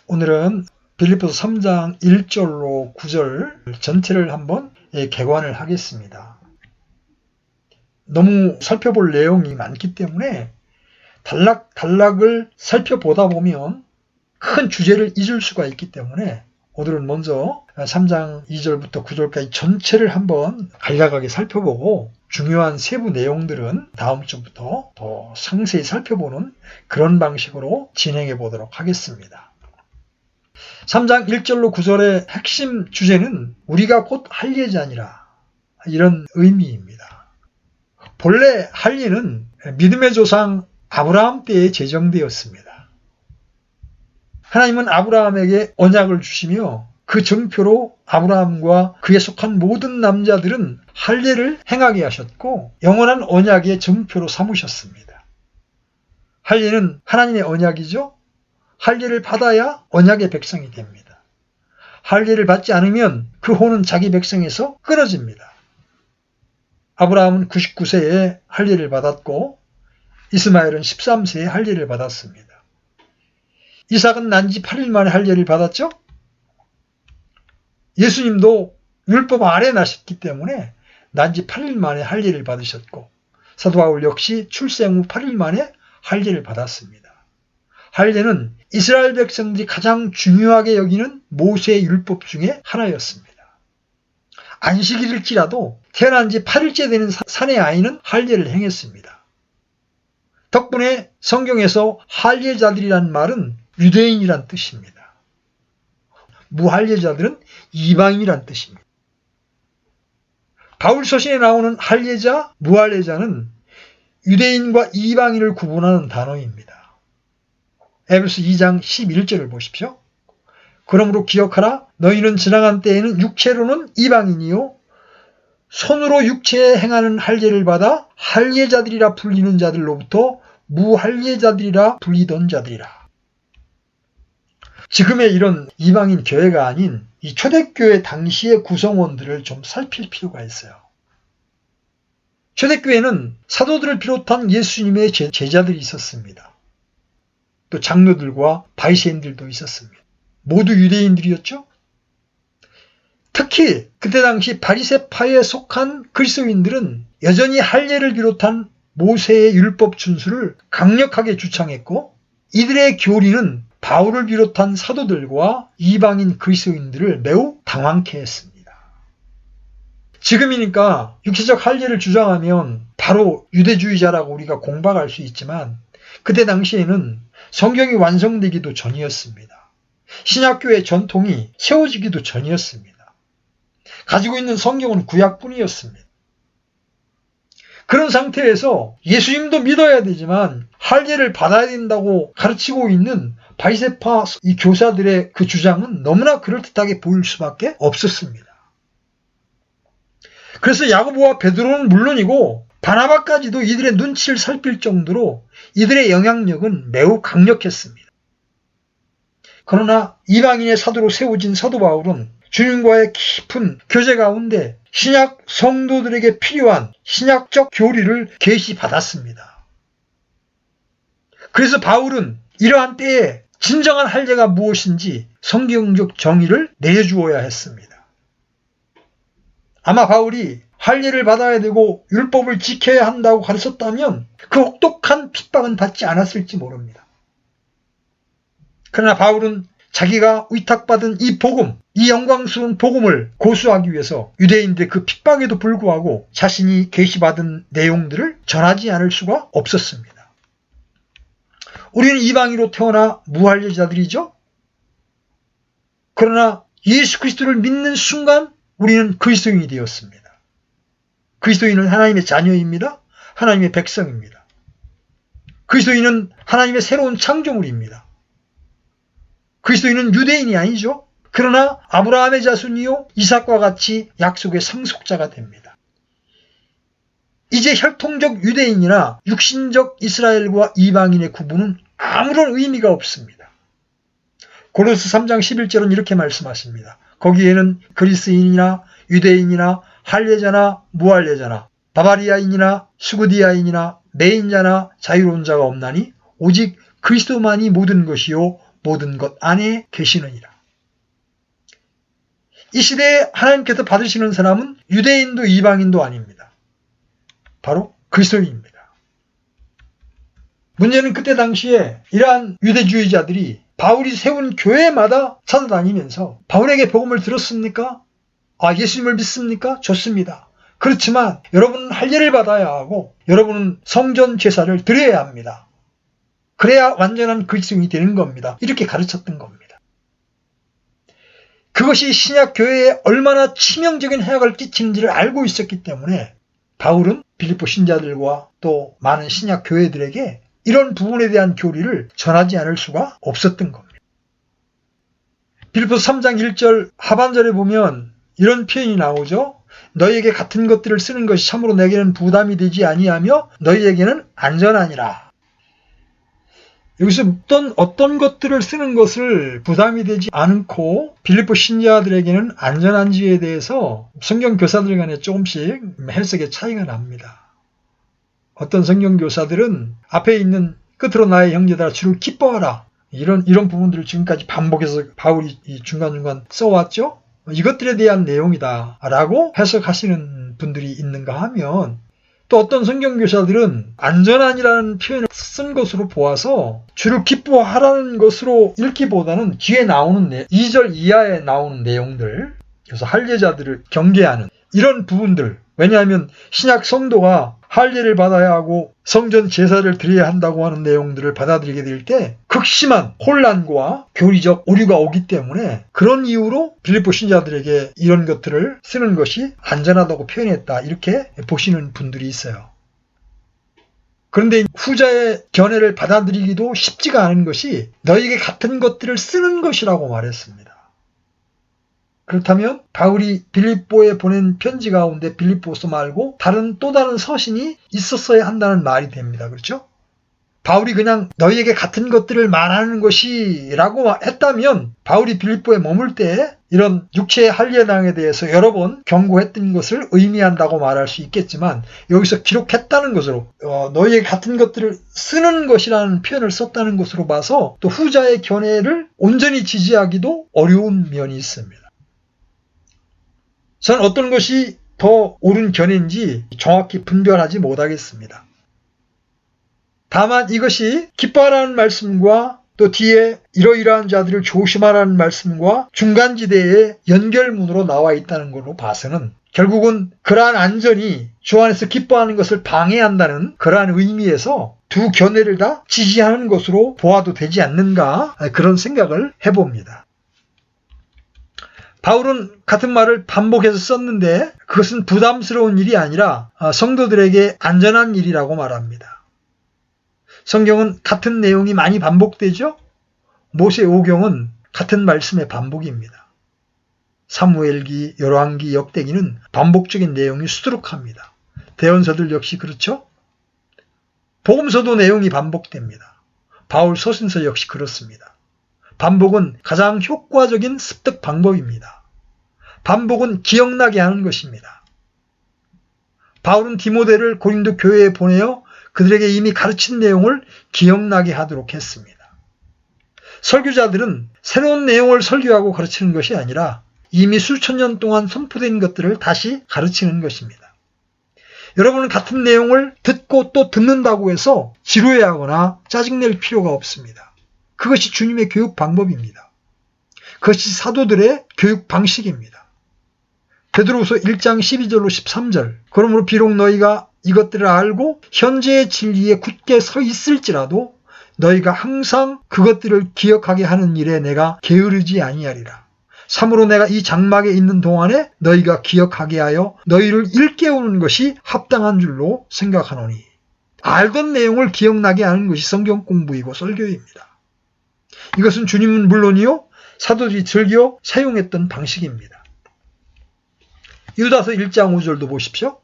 오늘은 빌립보서 3장 1절로 9절 전체를 한번 개관을 하겠습니다. 너무 살펴볼 내용이 많기 때문에 단락을 살펴보다 보면 큰 주제를 잊을 수가 있기 때문에 오늘은 먼저 3장 2절부터 9절까지 전체를 한번 간략하게 살펴보고 중요한 세부 내용들은 다음 주부터 더 상세히 살펴보는 그런 방식으로 진행해 보도록 하겠습니다. 3장 1절로 9절의 핵심 주제는 우리가 곧 할례자니라, 이런 의미입니다. 본래 할례는 믿음의 조상 아브라함 때에 제정되었습니다. 하나님은 아브라함에게 언약을 주시며 그 증표로 아브라함과 그에 속한 모든 남자들은 할례를 행하게 하셨고 영원한 언약의 증표로 삼으셨습니다. 할례는 하나님의 언약이죠. 할례를 받아야 언약의 백성이 됩니다. 할례를 받지 않으면 그 혼은 자기 백성에서 끊어집니다. 아브라함은 99세에 할례를 받았고 이스마엘은 13세에 할례를 받았습니다. 이삭은 난지 8일 만에 할례를 받았죠. 예수님도 율법 아래 나셨기 때문에 난지 8일 만에 할례를 받으셨고 사도 바울 역시 출생 후 8일 만에 할례를 받았습니다. 할례는 이스라엘 백성들이 가장 중요하게 여기는 모세의 율법 중에 하나였습니다. 안식일일지라도 태어난 지 8일째 되는 사내 아이는 할례를 행했습니다. 덕분에 성경에서 할례자들이란 말은 유대인이란 뜻입니다. 무할례자들은 이방인이란 뜻입니다. 바울 서신에 나오는 할례자, 무할례자는 유대인과 이방인을 구분하는 단어입니다. 에베소 2장 11절을 보십시오. 그러므로 기억하라. 너희는 지나간 때에는 육체로는 이방인이요 손으로 육체에 행하는 할례를 받아 할례자들이라 불리는 자들로부터 무할례자들이라 불리던 자들이라. 지금의 이런 이방인 교회가 아닌 이 초대교회 당시의 구성원들을 좀 살필 필요가 있어요. 초대교회는 사도들을 비롯한 예수님의 제자들이 있었습니다. 또 장로들과 바리새인들도 있었습니다. 모두 유대인들이었죠. 특히 그때 당시 바리새파에 속한 그리스도인들은 여전히 할례를 비롯한 모세의 율법 준수를 강력하게 주창했고 이들의 교리는 바울을 비롯한 사도들과 이방인 그리스도인들을 매우 당황케 했습니다. 지금이니까 육체적 할례를 주장하면 바로 유대주의자라고 우리가 공박할 수 있지만 그때 당시에는 성경이 완성되기도 전이었습니다. 신약교회 전통이 세워지기도 전이었습니다. 가지고 있는 성경은 구약뿐이었습니다. 그런 상태에서 예수님도 믿어야 되지만 할례를 받아야 된다고 가르치고 있는 바리새파 이 교사들의 그 주장은 너무나 그럴듯하게 보일 수밖에 없었습니다. 그래서 야고보와 베드로는 물론이고 바나바까지도 이들의 눈치를 살필 정도로 이들의 영향력은 매우 강력했습니다. 그러나 이방인의 사도로 세워진 사도 바울은 주님과의 깊은 교제 가운데 신약 성도들에게 필요한 신약적 교리를 계시받았습니다. 그래서 바울은 이러한 때에 진정한 할례가 무엇인지 성경적 정의를 내주어야 했습니다. 아마 바울이 할례를 받아야 되고 율법을 지켜야 한다고 가르쳤다면 그 혹독한 핍박은 받지 않았을지 모릅니다. 그러나 바울은 자기가 위탁받은 이 복음, 이 영광스러운 복음을 고수하기 위해서 유대인들의 그 핍박에도 불구하고 자신이 계시받은 내용들을 전하지 않을 수가 없었습니다. 우리는 이방인으로 태어나 무할례자들이죠. 그러나 예수 그리스도를 믿는 순간 우리는 그리스도인이 되었습니다. 그리스도인은 하나님의 자녀입니다. 하나님의 백성입니다. 그리스도인은 하나님의 새로운 창조물입니다. 그리스도인은 유대인이 아니죠. 그러나 아브라함의 자손이요 이삭과 같이 약속의 상속자가 됩니다. 이제 혈통적 유대인이나 육신적 이스라엘과 이방인의 구분은 아무런 의미가 없습니다. 고린도서 3장 11절은 이렇게 말씀하십니다. 거기에는 그리스인이나 유대인이나 할례자나 무할례자나 바바리아인이나 수구디아인이나 매인자나 자유로운 자가 없나니 오직 그리스도만이 모든 것이요 모든 것 안에 계시느니라. 이 시대에 하나님께서 받으시는 사람은 유대인도 이방인도 아닙니다. 바로 그리스도인입니다. 문제는 그때 당시에 이러한 유대주의자들이 바울이 세운 교회마다 찾아다니면서 바울에게 복음을 들었습니까? 예수님을 믿습니까? 좋습니다. 그렇지만 여러분은 할례를 받아야 하고 여러분은 성전 제사를 드려야 합니다. 그래야 완전한 그리스도인이 되는 겁니다. 이렇게 가르쳤던 겁니다. 그것이 신약 교회에 얼마나 치명적인 해악을 끼치는지를 알고 있었기 때문에 바울은 빌립보 신자들과 또 많은 신약 교회들에게 이런 부분에 대한 교리를 전하지 않을 수가 없었던 겁니다. 빌립보서 3장 1절 하반절에 보면 이런 표현이 나오죠. 너희에게 같은 것들을 쓰는 것이 참으로 내게는 부담이 되지 아니하며 너희에게는 안전하니라. 여기서 어떤 것들을 쓰는 것을 부담이 되지 않고 빌립보 신자들에게는 안전한지에 대해서 성경 교사들 간에 조금씩 해석의 차이가 납니다. 어떤 성경 교사들은 앞에 있는 끝으로 나의 형제들아 주를 기뻐하라. 이런 부분들을 지금까지 반복해서 바울이 중간중간 써왔죠. 이것들에 대한 내용이다 라고 해석하시는 분들이 있는가 하면 또 어떤 성경 교사들은 안전한이라는 표현을 쓴 것으로 보아서 주를 기뻐하라는 것으로 읽기보다는 뒤에 나오는 2절 이하에 나오는 내용들, 그래서 할례자들을 경계하는 이런 부분들, 왜냐하면 신약 성도가 할례를 받아야 하고 성전 제사를 드려야 한다고 하는 내용들을 받아들이게 될 때 극심한 혼란과 교리적 오류가 오기 때문에 그런 이유로 빌립보 신자들에게 이런 것들을 쓰는 것이 안전하다고 표현했다, 이렇게 보시는 분들이 있어요. 그런데 후자의 견해를 받아들이기도 쉽지가 않은 것이 너희에게 같은 것들을 쓰는 것이라고 말했습니다. 그렇다면 바울이 빌립보에 보낸 편지 가운데 빌립보서 말고 또 다른 서신이 있었어야 한다는 말이 됩니다. 그렇죠? 바울이 그냥 너희에게 같은 것들을 말하는 것이라고 했다면 바울이 빌립보에 머물 때 이런 육체의 할례당에 대해서 여러 번 경고했던 것을 의미한다고 말할 수 있겠지만 여기서 기록했다는 것으로 너희에게 같은 것들을 쓰는 것이라는 표현을 썼다는 것으로 봐서 또 후자의 견해를 온전히 지지하기도 어려운 면이 있습니다. 저는 어떤 것이 더 옳은 견해인지 정확히 분별하지 못하겠습니다. 다만 이것이 기뻐하라는 말씀과 또 뒤에 이러이러한 자들을 조심하라는 말씀과 중간지대에 연결문으로 나와 있다는 걸로 봐서는 결국은 그러한 안전이 주 안에서 기뻐하는 것을 방해한다는 그러한 의미에서 두 견해를 다 지지하는 것으로 보아도 되지 않는가, 그런 생각을 해봅니다. 바울은 같은 말을 반복해서 썼는데 그것은 부담스러운 일이 아니라 성도들에게 안전한 일이라고 말합니다. 성경은 같은 내용이 많이 반복되죠? 모세오경은 같은 말씀의 반복입니다. 사무엘기, 열왕기, 역대기는 반복적인 내용이 수두룩합니다. 대언서들 역시 그렇죠? 복음서도 내용이 반복됩니다. 바울 서신서 역시 그렇습니다. 반복은 가장 효과적인 습득 방법입니다. 반복은 기억나게 하는 것입니다. 바울은 디모데를 고린도 교회에 보내어 그들에게 이미 가르친 내용을 기억나게 하도록 했습니다. 설교자들은 새로운 내용을 설교하고 가르치는 것이 아니라 이미 수천 년 동안 선포된 것들을 다시 가르치는 것입니다. 여러분은 같은 내용을 듣고 또 듣는다고 해서 지루해하거나 짜증낼 필요가 없습니다. 그것이 주님의 교육 방법입니다. 그것이 사도들의 교육 방식입니다. 베드로후서 1장 12절로 13절 그러므로 비록 너희가 이것들을 알고 현재의 진리에 굳게 서 있을지라도 너희가 항상 그것들을 기억하게 하는 일에 내가 게으르지 아니하리라. 참으로 내가 이 장막에 있는 동안에 너희가 기억하게 하여 너희를 일깨우는 것이 합당한 줄로 생각하노니. 알던 내용을 기억나게 하는 것이 성경 공부이고 설교입니다. 이것은 주님은 물론이요 사도들이 즐겨 사용했던 방식입니다. 유다서 1장 5절도 보십시오.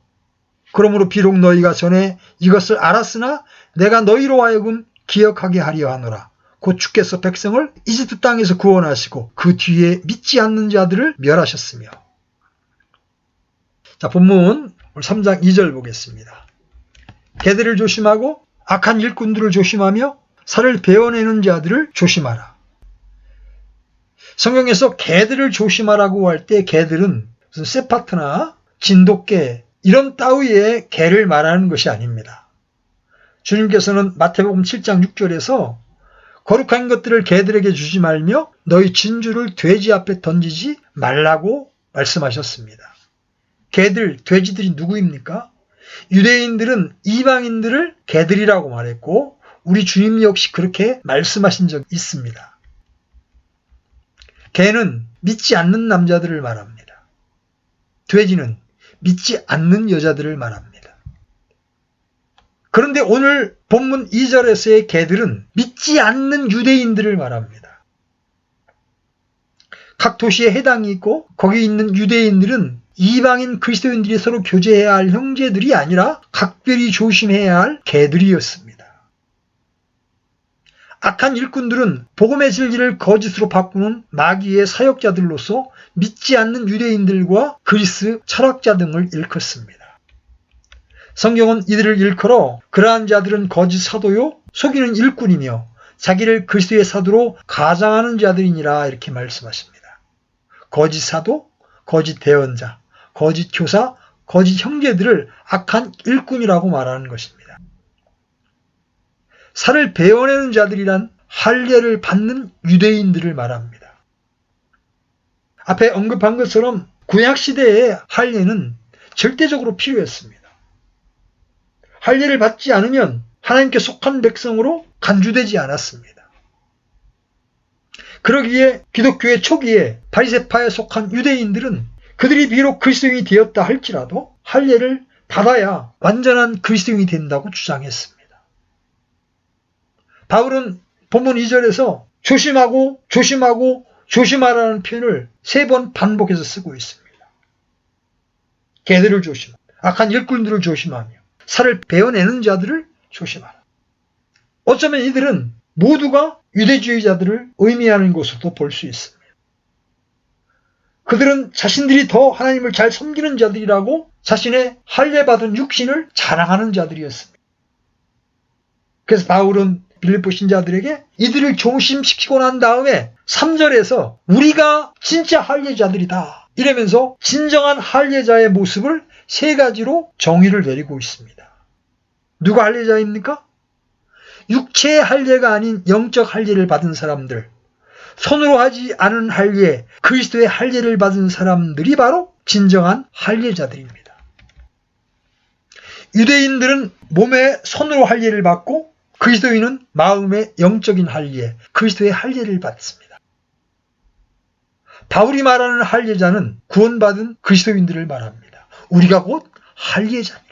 그러므로 비록 너희가 전에 이것을 알았으나 내가 너희로 하여금 기억하게 하려 하노라. 곧 주께서 백성을 이집트 땅에서 구원하시고 그 뒤에 믿지 않는 자들을 멸하셨으며. 자, 본문 3장 2절 보겠습니다. 개들을 조심하고 악한 일꾼들을 조심하며 살을 베어내는 자들을 조심하라. 성경에서 개들을 조심하라고 할 때 개들은 무슨 세파트나 진돗개 이런 따위의 개를 말하는 것이 아닙니다. 주님께서는 마태복음 7장 6절에서 거룩한 것들을 개들에게 주지 말며 너희 진주를 돼지 앞에 던지지 말라고 말씀하셨습니다. 개들, 돼지들이 누구입니까? 유대인들은 이방인들을 개들이라고 말했고 우리 주님 역시 그렇게 말씀하신 적이 있습니다. 개는 믿지 않는 남자들을 말합니다. 돼지는 믿지 않는 여자들을 말합니다. 그런데 오늘 본문 2절에서의 개들은 믿지 않는 유대인들을 말합니다. 각 도시에 해당이 있고 거기 있는 유대인들은 이방인 그리스도인들이 서로 교제해야 할 형제들이 아니라 각별히 조심해야 할 개들이었습니다. 악한 일꾼들은 복음의 진리를 거짓으로 바꾸는 마귀의 사역자들로서 믿지 않는 유대인들과 그리스 철학자 등을 일컫습니다. 성경은 이들을 일컬어 그러한 자들은 거짓 사도요 속이는 일꾼이며 자기를 그리스도의 사도로 가장하는 자들이니라 이렇게 말씀하십니다. 거짓 사도, 거짓 대언자, 거짓 교사, 거짓 형제들을 악한 일꾼이라고 말하는 것입니다. 살을 베어내는 자들이란 할례를 받는 유대인들을 말합니다. 앞에 언급한 것처럼 구약시대의 할례는 절대적으로 필요했습니다. 할례를 받지 않으면 하나님께 속한 백성으로 간주되지 않았습니다. 그러기에 기독교의 초기에 바리새파에 속한 유대인들은 그들이 비록 그리스도인이 되었다 할지라도 할례를 받아야 완전한 그리스도인이 된다고 주장했습니다. 바울은 본문 2절에서 조심하고 조심하고 조심하라는 표현을 3번 반복해서 쓰고 있습니다. 개들을 조심하고 악한 일꾼들을 조심하며 살을 베어내는 자들을 조심하라. 어쩌면 이들은 모두가 유대주의자들을 의미하는 것으로도 볼 수 있습니다. 그들은 자신들이 더 하나님을 잘 섬기는 자들이라고 자신의 할례받은 육신을 자랑하는 자들이었습니다. 그래서 바울은 빌립보 신자들에게 이들을 조심시키고 난 다음에 3절에서 우리가 진짜 할례자들이다 이러면서 진정한 할례자의 모습을 3가지로 정의를 내리고 있습니다. 누가 할례자입니까? 육체의 할례가 아닌 영적 할례를 받은 사람들, 손으로 하지 않은 할례, 그리스도의 할례를 받은 사람들이 바로 진정한 할례자들입니다. 유대인들은 몸에 손으로 할례를 받고 그리스도인은 마음의 영적인 할례, 그리스도의 할례를 받습니다. 바울이 말하는 할례자는 구원받은 그리스도인들을 말합니다. 우리가 곧 할례자입니다.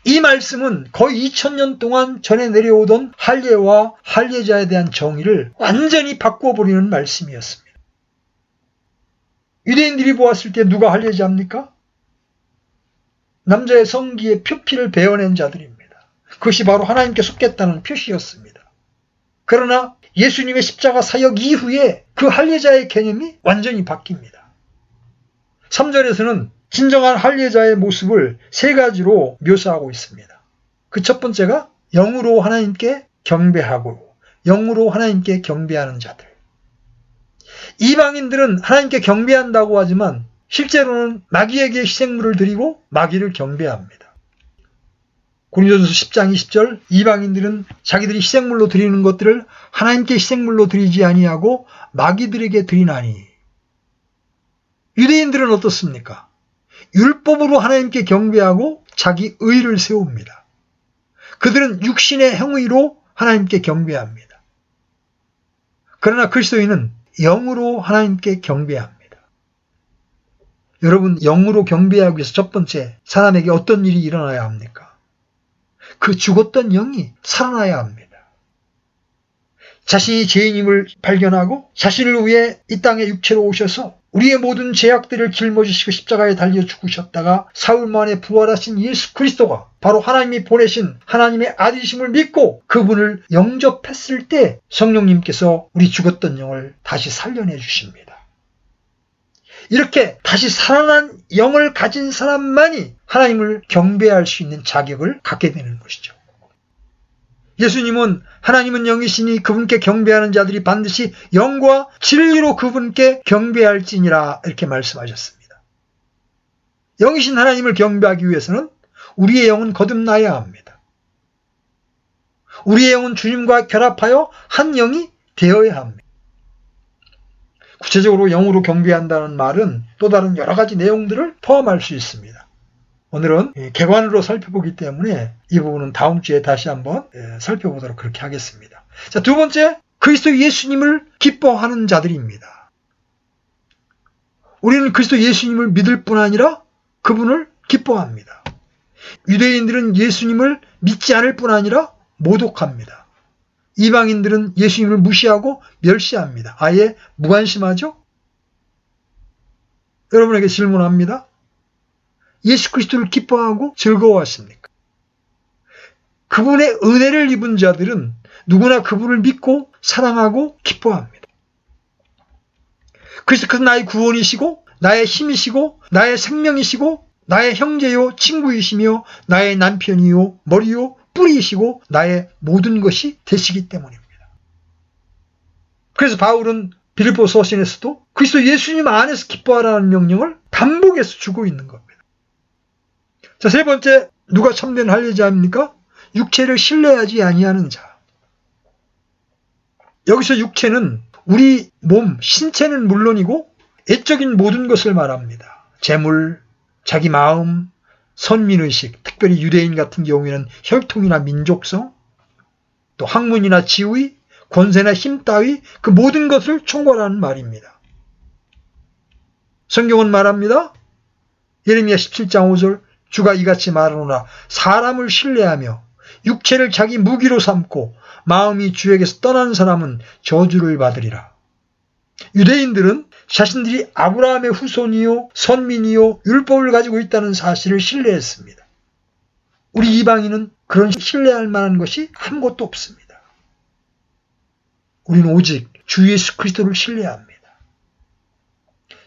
이 말씀은 거의 2000년 동안 전해 내려오던 할례와 할례자에 대한 정의를 완전히 바꿔버리는 말씀이었습니다. 유대인들이 보았을 때 누가 할례자입니까? 남자의 성기에 표피를 베어낸 자들입니다. 그것이 바로 하나님께 속겠다는 표시였습니다. 그러나 예수님의 십자가 사역 이후에 그 할례자의 개념이 완전히 바뀝니다. 3절에서는 진정한 할례자의 모습을 3가지로 묘사하고 있습니다. 그 첫 번째가 영으로 하나님께 경배하고 영으로 하나님께 경배하는 자들. 이방인들은 하나님께 경배한다고 하지만 실제로는 마귀에게 희생물을 드리고 마귀를 경배합니다. 고린도전서 10장 20절 이방인들은 자기들이 희생물로 드리는 것들을 하나님께 희생물로 드리지 아니하고 마귀들에게 드리나니. 유대인들은 어떻습니까? 율법으로 하나님께 경배하고 자기 의를 세웁니다. 그들은 육신의 행위로 하나님께 경배합니다. 그러나 그리스도인은 영으로 하나님께 경배합니다. 여러분, 영으로 경배하기 위해서 첫 번째, 사람에게 어떤 일이 일어나야 합니까? 그 죽었던 영이 살아나야 합니다. 자신이 죄인임을 발견하고 자신을 위해 이 땅에 육체로 오셔서 우리의 모든 죄악들을 짊어지시고 십자가에 달려 죽으셨다가 사흘 만에 부활하신 예수 그리스도가 바로 하나님이 보내신 하나님의 아들이심을 믿고 그분을 영접했을 때 성령님께서 우리 죽었던 영을 다시 살려내 주십니다. 이렇게 다시 살아난 영을 가진 사람만이 하나님을 경배할 수 있는 자격을 갖게 되는 것이죠. 예수님은 하나님은 영이시니 그분께 경배하는 자들이 반드시 영과 진리로 그분께 경배할지니라 이렇게 말씀하셨습니다. 영이신 하나님을 경배하기 위해서는 우리의 영은 거듭나야 합니다. 우리의 영은 주님과 결합하여 한 영이 되어야 합니다. 구체적으로 영으로 경배한다는 말은 또 다른 여러 가지 내용들을 포함할 수 있습니다. 오늘은 개관으로 살펴보기 때문에 이 부분은 다음 주에 다시 한번 살펴보도록 그렇게 하겠습니다. 자, 두 번째, 그리스도 예수님을 기뻐하는 자들입니다. 우리는 그리스도 예수님을 믿을 뿐 아니라 그분을 기뻐합니다. 유대인들은 예수님을 믿지 않을 뿐 아니라 모독합니다. 이방인들은 예수님을 무시하고 멸시합니다. 아예 무관심하죠? 여러분에게 질문합니다. 예수 그리스도를 기뻐하고 즐거워하십니까? 그분의 은혜를 입은 자들은 누구나 그분을 믿고 사랑하고 기뻐합니다. 그리스도는 나의 구원이시고 나의 힘이시고 나의 생명이시고 나의 형제요 친구이시며 나의 남편이요 머리요 뿌리이시고 나의 모든 것이 되시기 때문입니다. 그래서 바울은 빌립보 서신에서도 그리스도 예수님 안에서 기뻐하라는 명령을 반복해서 주고 있는 겁니다. 자, 세 번째, 누가 참된 할례자입니까? 육체를 신뢰하지 아니하는 자. 여기서 육체는 우리 몸, 신체는 물론이고 애적인 모든 것을 말합니다. 재물, 자기 마음, 선민의식, 특별히 유대인 같은 경우에는 혈통이나 민족성, 또 학문이나 지위, 권세나 힘 따위 그 모든 것을 총괄하는 말입니다. 성경은 말합니다. 예레미야 17장 5절 주가 이같이 말하노라 사람을 신뢰하며 육체를 자기 무기로 삼고 마음이 주에게서 떠난 사람은 저주를 받으리라. 유대인들은 자신들이 아브라함의 후손이요 선민이요 율법을 가지고 있다는 사실을 신뢰했습니다. 우리 이방인은 그런 신뢰할 만한 것이 아무것도 없습니다. 우리는 오직 주 예수 그리스도를 신뢰합니다.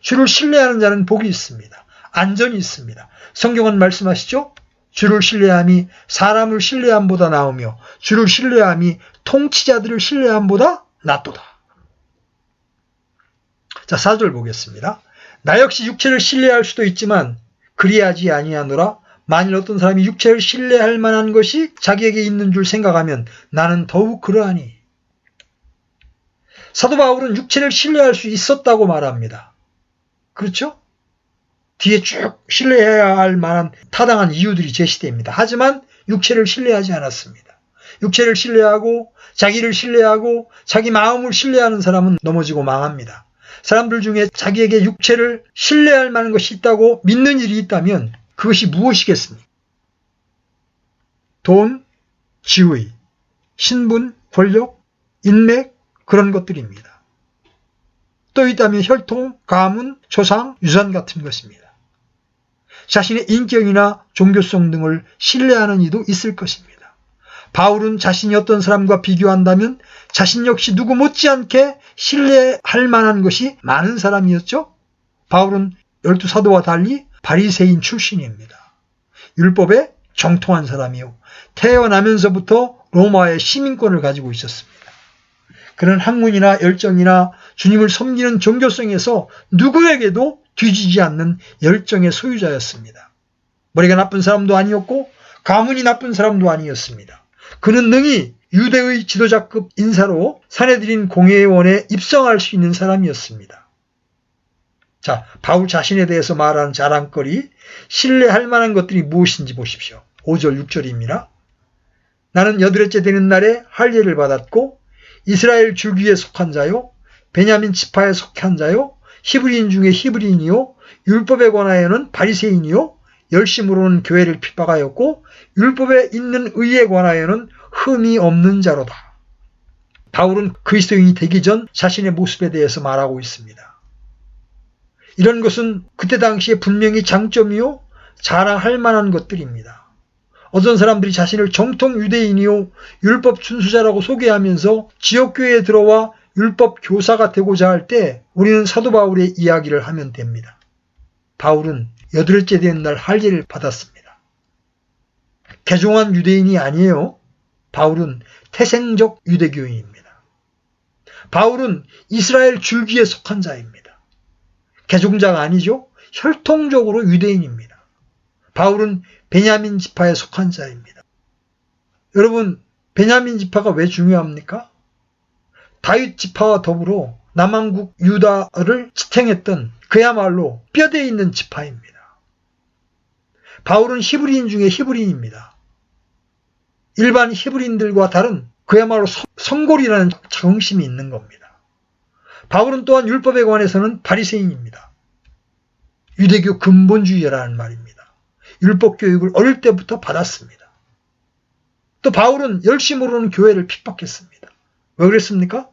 주를 신뢰하는 자는 복이 있습니다. 안전이 있습니다. 성경은 말씀하시죠? 주를 신뢰함이 사람을 신뢰함보다 나으며 주를 신뢰함이 통치자들을 신뢰함보다 낫도다. 자, 4절 보겠습니다. 나 역시 육체를 신뢰할 수도 있지만 그리하지 아니하노라. 만일 어떤 사람이 육체를 신뢰할 만한 것이 자기에게 있는 줄 생각하면 나는 더욱 그러하니. 사도 바울은 육체를 신뢰할 수 있었다고 말합니다. 그렇죠? 뒤에 쭉 신뢰해야 할 만한 타당한 이유들이 제시됩니다. 하지만 육체를 신뢰하지 않았습니다. 육체를 신뢰하고 자기를 신뢰하고 자기 마음을 신뢰하는 사람은 넘어지고 망합니다. 사람들 중에 자기에게 육체를 신뢰할 만한 것이 있다고 믿는 일이 있다면 그것이 무엇이겠습니까? 돈, 지위, 신분, 권력, 인맥 그런 것들입니다. 또 있다면 혈통, 가문, 조상, 유산 같은 것입니다. 자신의 인격이나 종교성 등을 신뢰하는 이도 있을 것입니다. 바울은 자신이 어떤 사람과 비교한다면 자신 역시 누구 못지않게 신뢰할 만한 것이 많은 사람이었죠. 바울은 12사도와 달리 바리새인 출신입니다. 율법에 정통한 사람이요. 태어나면서부터 로마의 시민권을 가지고 있었습니다. 그는 학문이나 열정이나 주님을 섬기는 종교성에서 누구에게도 뒤지지 않는 열정의 소유자였습니다. 머리가 나쁜 사람도 아니었고 가문이 나쁜 사람도 아니었습니다. 그는 능히 유대의 지도자급 인사로 사내들인 공회원에 입성할 수 있는 사람이었습니다. 자, 바울 자신에 대해서 말하는 자랑거리, 신뢰할 만한 것들이 무엇인지 보십시오. 5절, 6절입니다. 나는 8째 되는 날에 할례를 받았고 이스라엘 줄기에 속한 자요, 베냐민 지파에 속한 자요, 히브리인 중에 히브리인이요, 율법에 관하여는 바리새인이요, 열심으로는 교회를 핍박하였고 율법에 있는 의에 관하여는 흠이 없는 자로다. 바울은 그리스도인이 되기 전 자신의 모습에 대해서 말하고 있습니다. 이런 것은 그때 당시에 분명히 장점이요 자랑할 만한 것들입니다. 어떤 사람들이 자신을 정통 유대인이요 율법 준수자라고 소개하면서 지역교회에 들어와 율법 교사가 되고자 할 때 우리는 사도 바울의 이야기를 하면 됩니다. 바울은 8째 된 날 할례를 받았습니다. 개종한 유대인이 아니에요. 바울은 태생적 유대교인입니다. 바울은 이스라엘 줄기에 속한 자입니다. 개종자가 아니죠. 혈통적으로 유대인입니다. 바울은 베냐민 지파에 속한 자입니다. 여러분, 베냐민 지파가 왜 중요합니까? 다윗 지파와 더불어 남왕국 유다를 지탱했던 그야말로 뼈대 있는 지파입니다. 바울은 히브리인 중에 히브리인입니다. 일반 히브리인들과 다른 그야말로 성골이라는 자긍심이 있는 겁니다. 바울은 또한 율법에 관해서는 바리새인입니다. 유대교 근본주의라는 말입니다. 율법 교육을 어릴 때부터 받았습니다. 또 바울은 열심으로는 교회를 핍박했습니다. 왜 그랬습니까?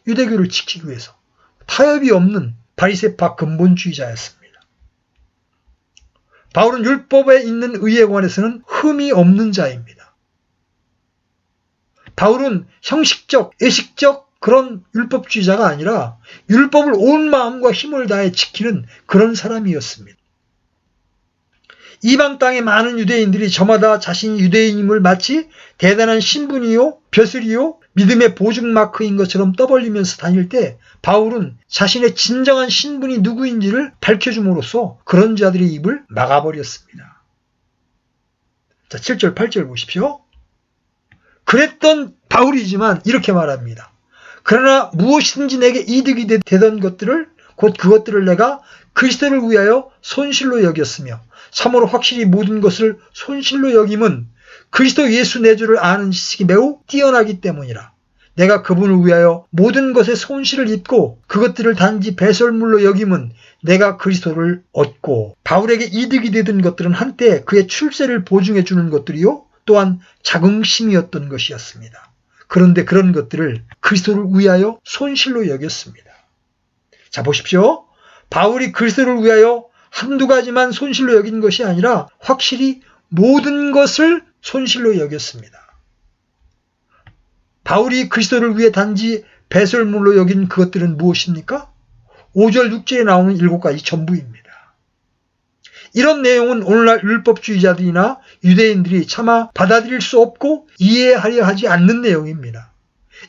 유대교를 지키기 위해서. 타협이 없는 바리새파 근본주의자였습니다. 바울은 율법에 있는 의에 관해서는 흠이 없는 자입니다. 바울은 형식적, 예식적 그런 율법주의자가 아니라 율법을 온 마음과 힘을 다해 지키는 그런 사람이었습니다. 이방 땅의 많은 유대인들이 저마다 자신이 유대인임을 마치 대단한 신분이요, 벼슬이요, 믿음의 보증 마크인 것처럼 떠벌리면서 다닐 때 바울은 자신의 진정한 신분이 누구인지를 밝혀줌으로써 그런 자들의 입을 막아버렸습니다. 자, 7절, 8절 보십시오. 그랬던 바울이지만 이렇게 말합니다. 그러나 무엇이든지 내게 이득이 되던 것들을 곧 그것들을 내가 그리스도를 위하여 손실로 여겼으며 참으로 확실히 모든 것을 손실로 여김은 그리스도 예수 내주를 아는 지식이 매우 뛰어나기 때문이라. 내가 그분을 위하여 모든 것에 손실을 입고 그것들을 단지 배설물로 여김은 내가 그리스도를 얻고 바울에게 이득이 되던 것들은 한때 그의 출세를 보증해 주는 것들이요 또한 자긍심이었던 것이었습니다. 그런데 그런 것들을 그리스도를 위하여 손실로 여겼습니다. 자, 보십시오. 바울이 그리스도를 위하여 한두 가지만 손실로 여긴 것이 아니라 확실히 모든 것을 손실로 여겼습니다. 바울이 그리스도를 위해 단지 배설물로 여긴 그것들은 무엇입니까? 5절 6절에 나오는 7가지 전부입니다. 이런 내용은 오늘날 율법주의자들이나 유대인들이 차마 받아들일 수 없고 이해하려 하지 않는 내용입니다.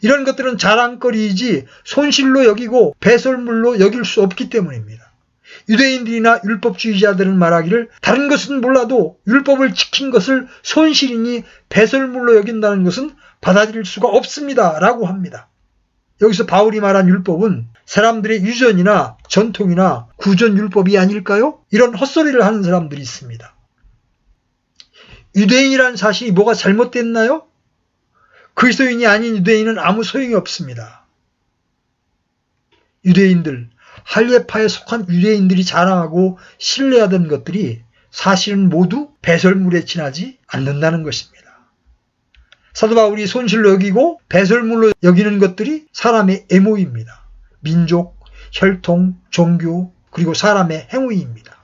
이런 것들은 자랑거리이지 손실로 여기고 배설물로 여길 수 없기 때문입니다. 유대인들이나 율법주의자들은 말하기를 다른 것은 몰라도 율법을 지킨 것을 손실이니 배설물로 여긴다는 것은 받아들일 수가 없습니다. 라고 합니다. 여기서 바울이 말한 율법은 사람들의 유전이나 전통이나 구전율법이 아닐까요? 이런 헛소리를 하는 사람들이 있습니다. 유대인이라는 사실이 뭐가 잘못됐나요? 그리스도인이 아닌 유대인은 아무 소용이 없습니다. 유대인들, 할례파에 속한 유대인들이 자랑하고 신뢰하던 것들이 사실은 모두 배설물에 지나지 않는다는 것입니다. 사도 바울이 손실로 여기고 배설물로 여기는 것들이 사람의 애모입니다. 민족, 혈통, 종교, 그리고 사람의 행위입니다.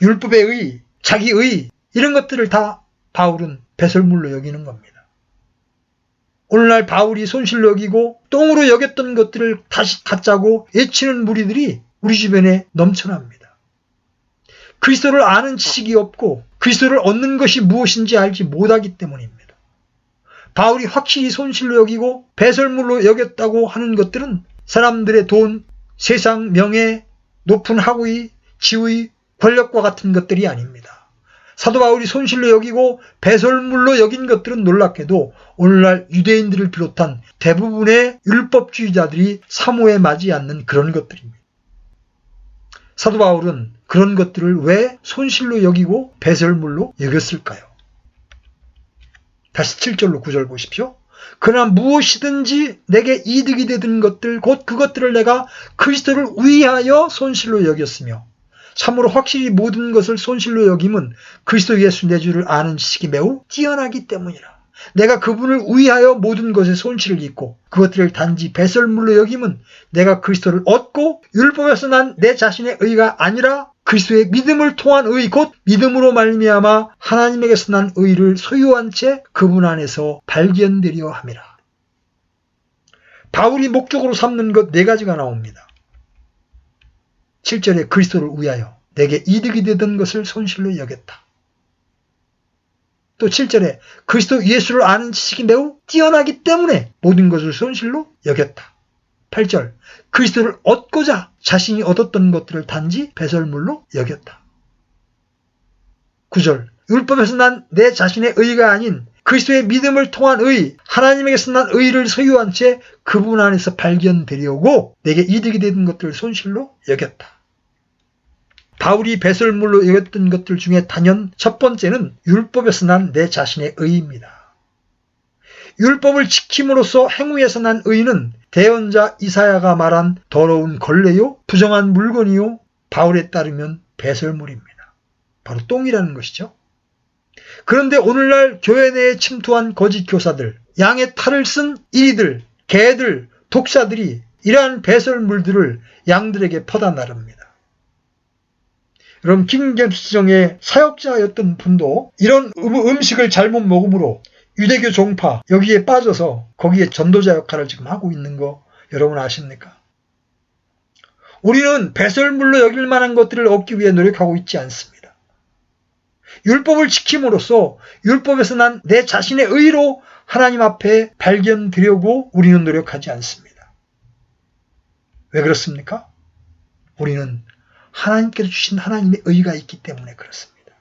율법의 의, 자기의 이런 것들을 다 바울은 배설물로 여기는 겁니다. 오늘날 바울이 손실로 여기고 똥으로 여겼던 것들을 다시 갖자고 애치는 무리들이 우리 주변에 넘쳐납니다. 그리스도를 아는 지식이 없고 그리스도를 얻는 것이 무엇인지 알지 못하기 때문입니다. 바울이 확실히 손실로 여기고 배설물로 여겼다고 하는 것들은 사람들의 돈, 세상, 명예, 높은 학위, 지위, 권력과 같은 것들이 아닙니다. 사도 바울이 손실로 여기고 배설물로 여긴 것들은 놀랍게도 오늘날 유대인들을 비롯한 대부분의 율법주의자들이 사모에 맞지 않는 그런 것들입니다. 사도 바울은 그런 것들을 왜 손실로 여기고 배설물로 여겼을까요? 다시 7절로 9절 보십시오. 그러나 무엇이든지 내게 이득이 되던 것들 곧 그것들을 내가 그리스도를 위하여 손실로 여겼으며 참으로 확실히 모든 것을 손실로 여김은 그리스도 예수 내주를 아는 지식이 매우 뛰어나기 때문이라. 내가 그분을 위하여 모든 것에 손실을 입고 그것들을 단지 배설물로 여김은 내가 그리스도를 얻고 율법에서 난 내 자신의 의가 아니라 그리스도의 믿음을 통한 의 곧 믿음으로 말미암아 하나님에게서 난 의를 소유한 채 그분 안에서 발견되려 함이라. 바울이 목적으로 삼는 것 4가지가 나옵니다. 7절에 그리스도를 위하여 내게 이득이 되던 것을 손실로 여겼다. 또 7절에 그리스도 예수를 아는 지식이 매우 뛰어나기 때문에 모든 것을 손실로 여겼다. 8절 그리스도를 얻고자 자신이 얻었던 것들을 단지 배설물로 여겼다. 9절 율법에서 난 내 자신의 의가 아닌 그리스도의 믿음을 통한 의, 하나님에게서 난 의를 소유한 채 그분 안에서 발견되려고 내게 이득이 되는 것들을 손실로 여겼다. 바울이 배설물로 여겼던 것들 중에 단연 첫 번째는 율법에서 난 내 자신의 의입니다. 율법을 지킴으로써 행위에서 난 의는 대언자 이사야가 말한 더러운 걸레요, 부정한 물건이요, 바울에 따르면 배설물입니다. 바로 똥이라는 것이죠. 그런데 오늘날 교회 내에 침투한 거짓 교사들, 양의 탈을 쓴 이리들, 개들, 독사들이 이러한 배설물들을 양들에게 퍼다 나릅니다. 여러분 킹제임스정의 사역자였던 분도 이런 음식을 잘못 먹음으로 유대교 종파 여기에 빠져서 거기에 전도자 역할을 지금 하고 있는 거 여러분 아십니까? 우리는 배설물로 여길 만한 것들을 얻기 위해 노력하고 있지 않습니다. 율법을 지킴으로써 율법에서 난 내 자신의 의로 하나님 앞에 발견되려고 우리는 노력하지 않습니다. 왜 그렇습니까? 우리는 하나님께서 주신 하나님의 의가 있기 때문에 그렇습니다.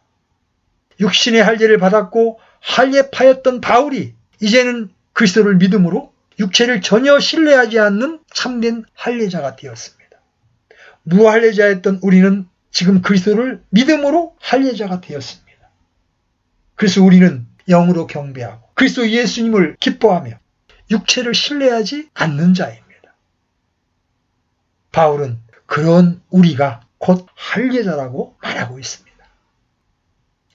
육신의 할례를 받았고 할례파였던 바울이 이제는 그리스도를 믿음으로 육체를 전혀 신뢰하지 않는 참된 할례자가 되었습니다. 무할례자였던 우리는 지금 그리스도를 믿음으로 할례자가 되었습니다. 그래서 우리는 영으로 경배하고 그리스도 예수님을 기뻐하며 육체를 신뢰하지 않는 자입니다. 바울은 그런 우리가 곧 할례자라고 말하고 있습니다.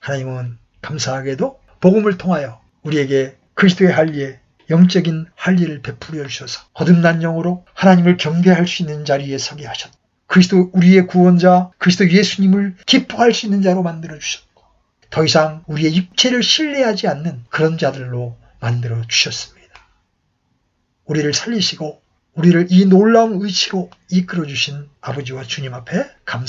하나님은 감사하게도 복음을 통하여 우리에게 그리스도의 할례, 영적인 할례를 베풀어 주셔서 거듭난 영으로 하나님을 경배할 수 있는 자리에 서게 하셨고 그리스도 우리의 구원자, 그리스도 예수님을 기뻐할 수 있는 자로 만들어 주셨고 더 이상 우리의 육체를 신뢰하지 않는 그런 자들로 만들어 주셨습니다. 우리를 살리시고 우리를 이 놀라운 의치로 이끌어 주신 아버지와 주님 앞에 감사합니다.